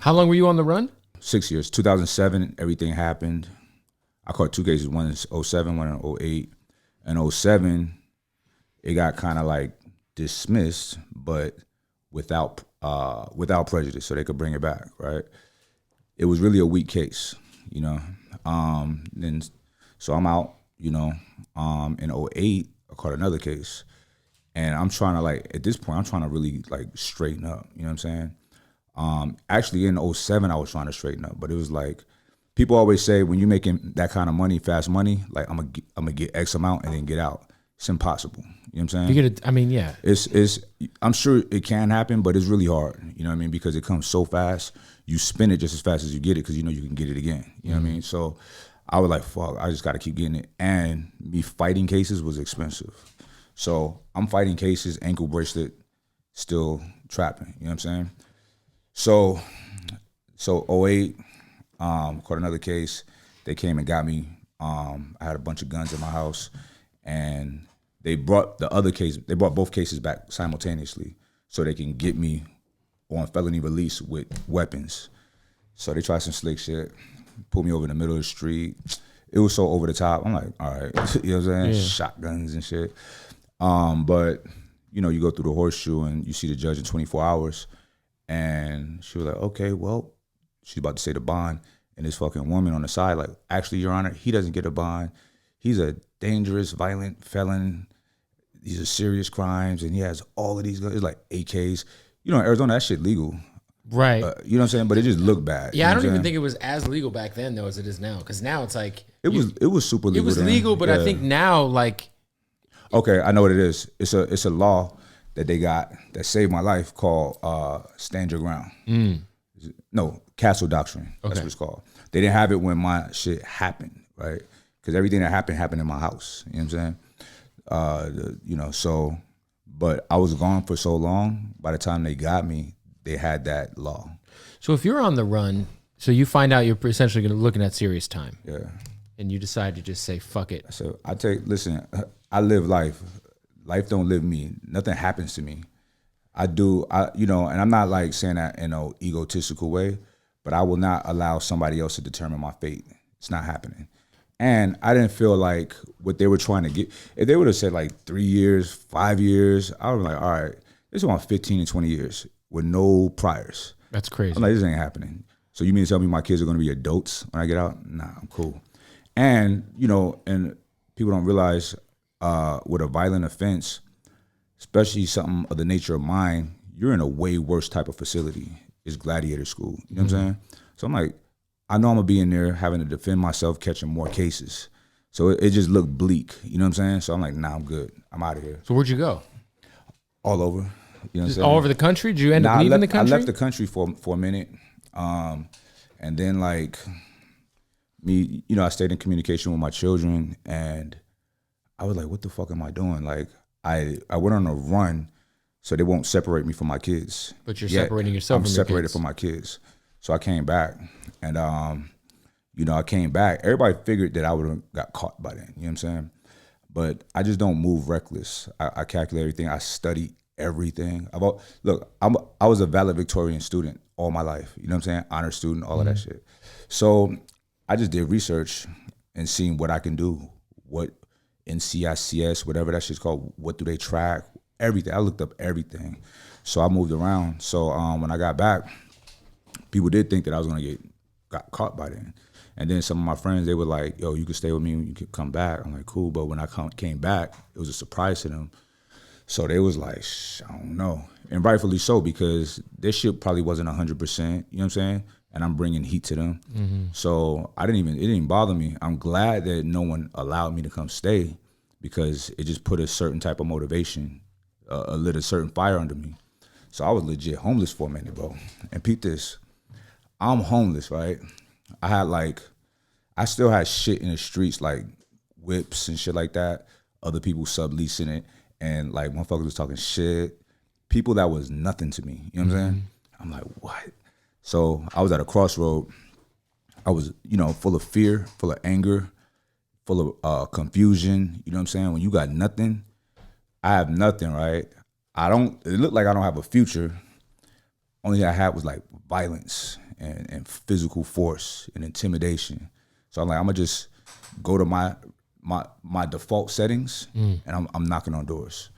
How long were you on the run? 6 years. 2007, everything happened. I caught 2 cases, one in 07, one in 08. In 07, it got kind of like dismissed, but without prejudice, so they could bring it back, right? It was really a weak case, you know. Then so I'm out, you know. In 08, I caught another case, and I'm trying to like at this point, I'm trying to really like straighten up. You know what I'm saying? Actually, in 07, I was trying to straighten up, but it was like people always say when you're making that kind of money, fast money, like I'm gonna get X amount and then get out. It's impossible. You know what I'm saying? You get it. I mean, yeah. It's. I'm sure it can happen, but it's really hard. You know what I mean? Because it comes so fast. You spend it just as fast as you get it because you know you can get it again. You know what I mean? So I was like, fuck, I just got to keep getting it. And me fighting cases was expensive. So I'm fighting cases, ankle bracelet, still trapping. You know what I'm saying? So 08, caught another case. They came and got me. I had a bunch of guns in my house, and they brought both cases back simultaneously so they can get me on felony release with weapons. So they tried some slick shit, pulled me over in the middle of the street. It was so over the top. I'm like, all right, you know what I'm saying? Yeah. Shotguns and shit. But, you know, you go through the horseshoe and you see the judge in 24 hours. And she was like, okay, well, she's about to say the bond. And this fucking woman on the side, like, actually, Your Honor, he doesn't get a bond. He's a dangerous, violent felon. These are serious crimes. And he has all of these guns. It's like AKs. You know, in Arizona, that shit legal. Right. You know what I'm saying? But it just looked bad. Yeah, I don't even think it was as legal back then, though, as it is now. Because now it's like... It was super legal. It was legal, but I think now, like... Okay, I know what it is. It's a law that they got that saved my life called Stand Your Ground. No, Castle Doctrine. That's what it's called. They didn't have it when my shit happened, right? Because everything that happened in my house. You know what I'm saying? You know, so... But I was gone for so long, by the time they got me, they had that law. So if you're on the run, so you find out you're essentially looking at serious time. Yeah. And you decide to just say, fuck it. So listen, I live life. Life don't live me. Nothing happens to me. You know, and I'm not like saying that in an egotistical way, but I will not allow somebody else to determine my fate. It's not happening. And I didn't feel like what they were trying to get, if they would have said like 3 years, 5 years, I would be like, all right, this is on 15 and 20 years with no priors. That's crazy. I'm like, this ain't happening. So you mean to tell me my kids are going to be adults when I get out? Nah, I'm cool. And, you know, and people don't realize with a violent offense, especially something of the nature of mine, you're in a way worse type of facility. It's gladiator school. You know what I'm saying? So I'm like, I know I'm going to be in there having to defend myself, catching more cases. So it just looked bleak. You know what I'm saying? So I'm like, nah, I'm good. I'm out of here. So where'd you go? All over. You know what I'm saying? All over the country? Did you end up leaving the country? I left the country for a minute. And then like me, you know, I stayed in communication with my children, and I was like, what the fuck am I doing? Like I went on a run so they won't separate me from my kids. But you're separating yourself from your kids. I'm separated from my kids. So I came back, and you know, I came back. Everybody figured that I would have got caught by then. You know what I'm saying? But I just don't move reckless. I calculate everything. I study everything. I was a valedictorian student all my life. You know what I'm saying? Honor student, all of that shit. So I just did research and seeing what I can do, what NCICS, whatever that shit's called, what do they track, everything. I looked up everything. So I moved around. So when I got back, people did think that I was gonna got caught by then. And then some of my friends, they were like, yo, you can stay with me when you could come back. I'm like, cool. But when I came back, it was a surprise to them. So they was like, I don't know. And rightfully so, because this shit probably wasn't 100%, you know what I'm saying? And I'm bringing heat to them. So it didn't bother me. I'm glad that no one allowed me to come stay, because it just put a certain type of motivation, lit a certain fire under me. So I was legit homeless for a minute, bro. And peep this, I'm homeless, right? I still had shit in the streets, like whips and shit like that. Other people subleasing it, and like motherfuckers was talking shit. People that was nothing to me, you know what I'm saying? I'm like, what? So I was at a crossroad. I was, you know, full of fear, full of anger, full of confusion. You know what I'm saying? When you got nothing, I have nothing, right? It looked like I don't have a future. Only thing I had was like violence and physical force and intimidation. So I'm like, I'm gonna just go to my default settings and I'm knocking on doors.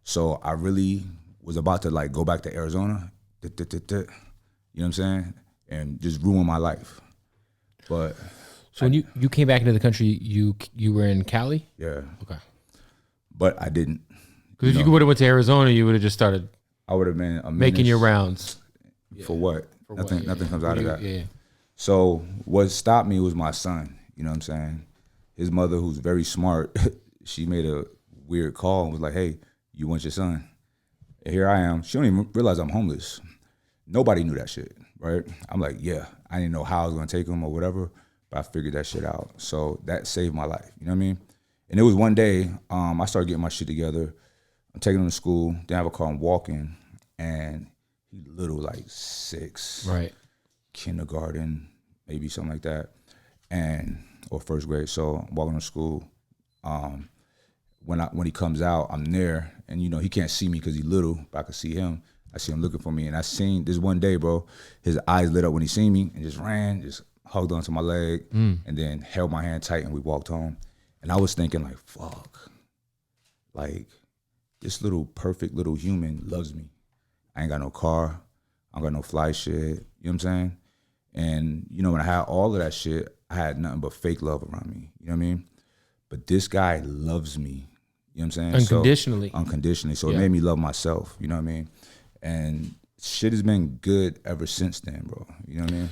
So I really was about to like go back to Arizona, you know what I'm saying, and just ruin my life. But so when you came back into the country, you were in Cali? Yeah. Okay. But I didn't. Because if you would have went to Arizona, you would have just started. I would have been making your rounds. For what? Nothing comes out of that. Yeah. So what stopped me was my son. You know what I'm saying? His mother, who's very smart, she made a weird call and was like, "Hey, you want your son?" And here I am. She don't even realize I'm homeless. Nobody knew that shit, right? I'm like, yeah. I didn't know how I was gonna take him or whatever, but I figured that shit out. So that saved my life. You know what I mean? And it was one day, I started getting my shit together. I'm taking him to school. Then I have a car. I'm walking, and he little, like 6, right? Kindergarten, maybe something like that, or first grade. So I'm walking to school. When he comes out, I'm there, and you know he can't see me because he's little, but I can see him. I see him looking for me, and I seen this one day, bro. His eyes lit up when he seen me, and just ran, just hugged onto my leg, and then held my hand tight, and we walked home. And I was thinking, like, fuck, like this little perfect little human loves me. I ain't got no car, I don't got no fly shit. You know what I'm saying? And you know when I had all of that shit, I had nothing but fake love around me. You know what I mean? But this guy loves me. You know what I'm saying? Unconditionally. So, unconditionally. So it made me love myself. You know what I mean? And shit has been good ever since then, bro. You know what I mean?